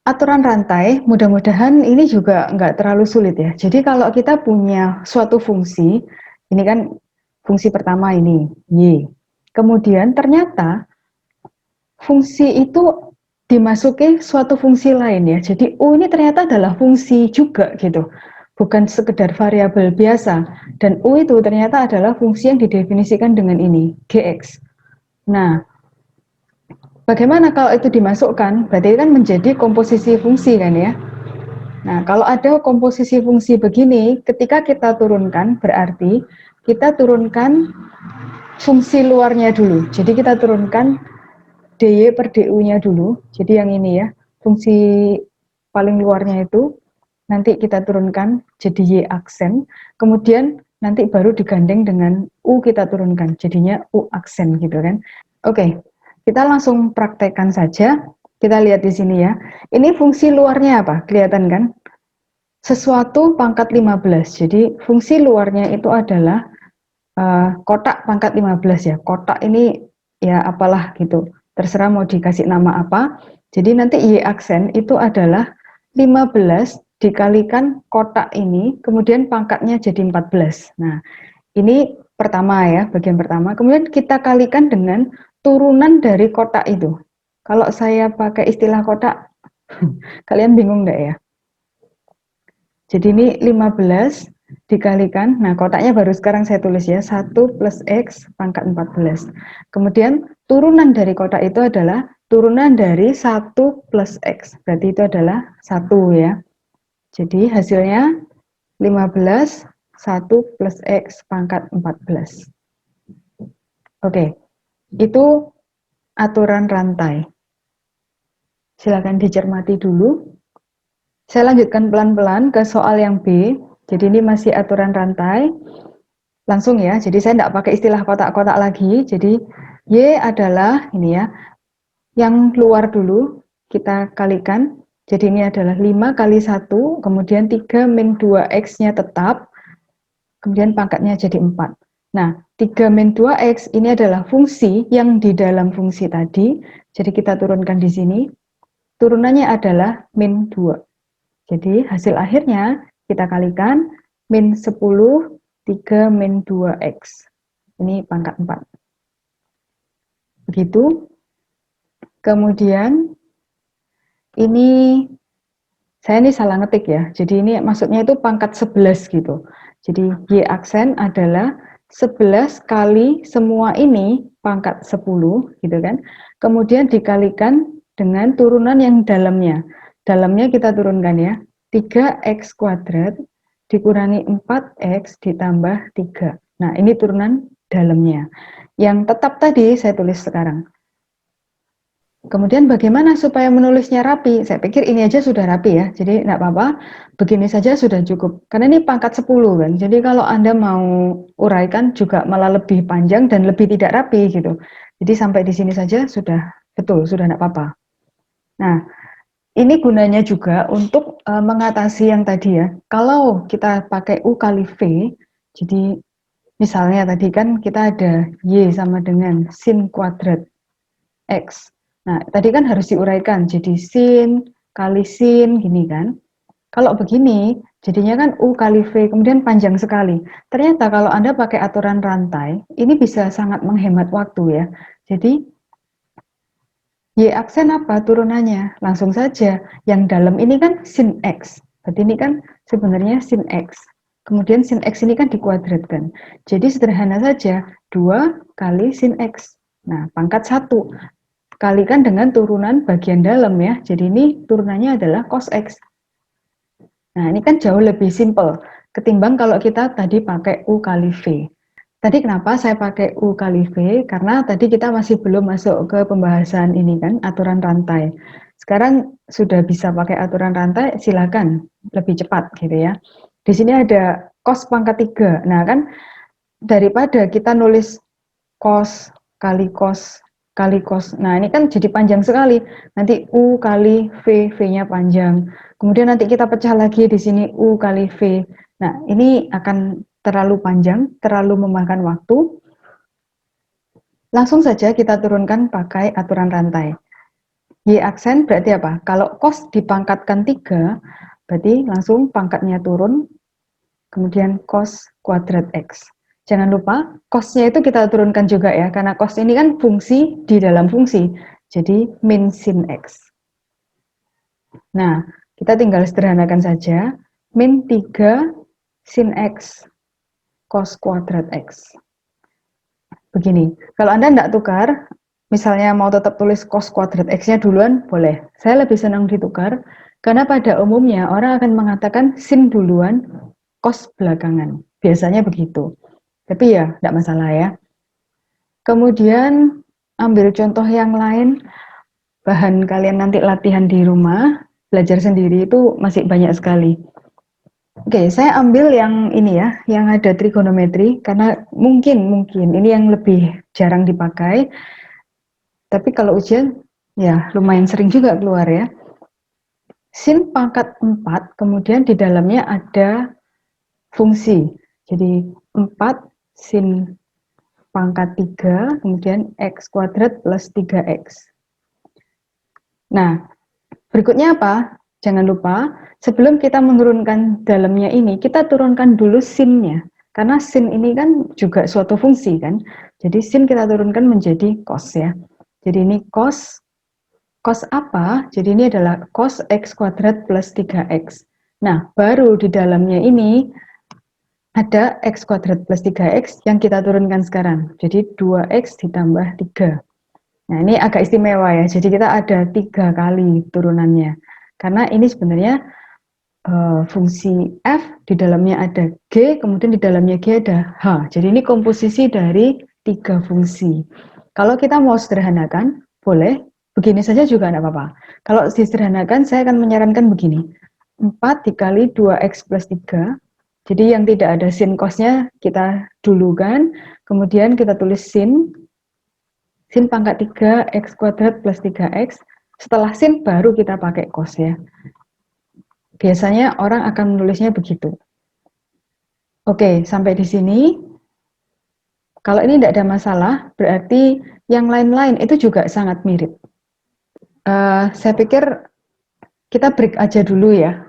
aturan rantai, mudah-mudahan ini juga nggak terlalu sulit ya. Jadi kalau kita punya suatu fungsi, ini kan fungsi pertama ini, Y. Kemudian ternyata fungsi itu dimasuki suatu fungsi lain ya. Jadi U ini ternyata adalah fungsi juga gitu. Bukan sekedar variabel biasa. Dan U itu ternyata adalah fungsi yang didefinisikan dengan ini, Gx. Nah, bagaimana kalau itu dimasukkan? Berarti kan menjadi komposisi fungsi kan ya. Nah, kalau ada komposisi fungsi begini, ketika kita turunkan, berarti kita turunkan fungsi luarnya dulu. Jadi kita turunkan dy per du-nya dulu. Jadi yang ini ya, fungsi paling luarnya itu nanti kita turunkan jadi y aksen. Kemudian nanti baru digandeng dengan u kita turunkan, jadinya u aksen gitu kan. Oke, kita langsung praktekkan saja. Kita lihat di sini ya. Ini fungsi luarnya apa? Kelihatan kan? Sesuatu pangkat 15. Jadi fungsi luarnya itu adalah kotak pangkat 15 ya. Kotak ini ya apalah gitu. Terserah mau dikasih nama apa. Jadi nanti Y aksen itu adalah 15 dikalikan kotak ini, kemudian pangkatnya jadi 14. Nah, ini pertama ya, bagian pertama. Kemudian kita kalikan dengan turunan dari kotak itu. Kalau saya pakai istilah kotak, kalian bingung enggak ya? Jadi ini 15 dikalikan, nah kotaknya baru sekarang saya tulis ya, 1 plus X pangkat 14. Kemudian turunan dari kotak itu adalah turunan dari 1 plus X, berarti itu adalah 1 ya. Jadi hasilnya 15, 1 plus X pangkat 14. Oke, itu aturan rantai. Silakan dicermati dulu. Saya lanjutkan pelan-pelan ke soal yang B. Jadi ini masih aturan rantai. Langsung ya, jadi saya tidak pakai istilah kotak-kotak lagi. Jadi Y adalah ini ya, yang keluar dulu kita kalikan. Jadi ini adalah 5 kali 1, kemudian 3 min 2X-nya tetap, kemudian pangkatnya jadi 4. Nah, 3 min 2X ini adalah fungsi yang di dalam fungsi tadi. Jadi kita turunkan di sini. Turunannya adalah min 2. Jadi hasil akhirnya kita kalikan min 10, 3 min 2X. Ini pangkat 4. Begitu. Kemudian ini saya ini salah ngetik ya. Jadi ini maksudnya itu pangkat 11 gitu. Jadi Y aksen adalah 11 kali semua ini pangkat 10 gitu kan. Kemudian dikalikan dengan turunan yang dalamnya. Dalamnya kita turunkan ya. 3X kuadrat dikurangi 4X ditambah 3. Nah, ini turunan dalamnya. Yang tetap tadi saya tulis sekarang. Kemudian bagaimana supaya menulisnya rapi? Saya pikir ini aja sudah rapi ya, jadi enggak apa-apa, begini saja sudah cukup. Karena ini pangkat 10 kan, jadi kalau Anda mau uraikan juga malah lebih panjang dan lebih tidak rapi gitu. Jadi sampai di sini saja sudah betul, sudah enggak apa-apa. Nah, ini gunanya juga untuk mengatasi yang tadi ya, kalau kita pakai U kali V, jadi misalnya tadi kan kita ada Y sama dengan sin kuadrat X. Nah, tadi kan harus diuraikan, jadi sin kali sin, gini kan. Kalau begini, jadinya kan U kali V, kemudian panjang sekali. Ternyata kalau Anda pakai aturan rantai, ini bisa sangat menghemat waktu ya. Jadi, Y aksen apa turunannya? Langsung saja, yang dalam ini kan sin X. Berarti ini kan sebenarnya sin X. Kemudian sin X ini kan dikuadratkan. Jadi sederhana saja, 2 kali sin X. Nah, pangkat 1. Kalikan dengan turunan bagian dalam ya. Jadi ini turunannya adalah cos X. Nah, ini kan jauh lebih simple ketimbang kalau kita tadi pakai U kali V. Tadi kenapa saya pakai U kali V? Karena tadi kita masih belum masuk ke pembahasan ini kan, aturan rantai. Sekarang sudah bisa pakai aturan rantai, silakan lebih cepat gitu ya. Di sini ada cos pangkat 3. Nah, kan daripada kita nulis cos kali cos kali cos. Nah, ini kan jadi panjang sekali. Nanti U kali V, V-nya panjang. Kemudian nanti kita pecah lagi di sini U kali V. Nah, ini akan terlalu panjang, terlalu memakan waktu. Langsung saja kita turunkan pakai aturan rantai. Y aksen berarti apa? Kalau cos dipangkatkan 3, berarti langsung pangkatnya turun, kemudian cos kuadrat X. Jangan lupa, cosnya itu kita turunkan juga ya, karena cos ini kan fungsi di dalam fungsi. Jadi min sin X. Nah, kita tinggal sederhanakan saja. Min 3 sin X cos kuadrat X. Begini, kalau Anda tidak tukar, misalnya mau tetap tulis cos kuadrat X-nya duluan, boleh. Saya lebih senang ditukar, karena pada umumnya orang akan mengatakan sin duluan, cos belakangan. Biasanya begitu. Tapi ya, tidak masalah ya. Kemudian, ambil contoh yang lain, bahan kalian nanti latihan di rumah, belajar sendiri itu masih banyak sekali. Oke, saya ambil yang ini ya, yang ada trigonometri, karena mungkin ini yang lebih jarang dipakai. Tapi kalau ujian, ya lumayan sering juga keluar ya. Sin pangkat 4, kemudian di dalamnya ada fungsi. Jadi 4 sin pangkat 3, kemudian x kuadrat plus 3x. Nah, berikutnya apa? Jangan lupa, sebelum kita menurunkan dalamnya ini, kita turunkan dulu sinnya. Karena sin ini kan juga suatu fungsi kan. Jadi sin kita turunkan menjadi cos ya. Jadi ini cos apa? Jadi ini adalah cos x kuadrat plus 3x. Nah, baru di dalamnya ini ada x kuadrat plus 3x yang kita turunkan sekarang. Jadi 2x ditambah 3. Nah, ini agak istimewa ya. Jadi kita ada 3 kali turunannya. Karena ini sebenarnya fungsi f, di dalamnya ada g, kemudian di dalamnya g ada h. Jadi ini komposisi dari 3 fungsi. Kalau kita mau sederhanakan, boleh. Begini saja juga tidak apa-apa. Kalau disederhanakan, saya akan menyarankan begini. 4 dikali 2x plus 3. Jadi yang tidak ada sin cosnya kita dulukan. Kemudian kita tulis sin pangkat 3 x kuadrat plus 3x. Setelah sin baru kita pakai cos ya. Biasanya orang akan menulisnya begitu. Oke, sampai di sini. Kalau ini tidak ada masalah, berarti yang lain-lain itu juga sangat mirip. Saya pikir kita break aja dulu ya.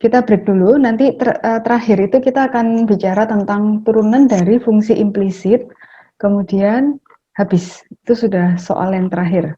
Kita break dulu, nanti terakhir itu kita akan bicara tentang turunan dari fungsi implisit, kemudian habis. Itu sudah soal yang terakhir.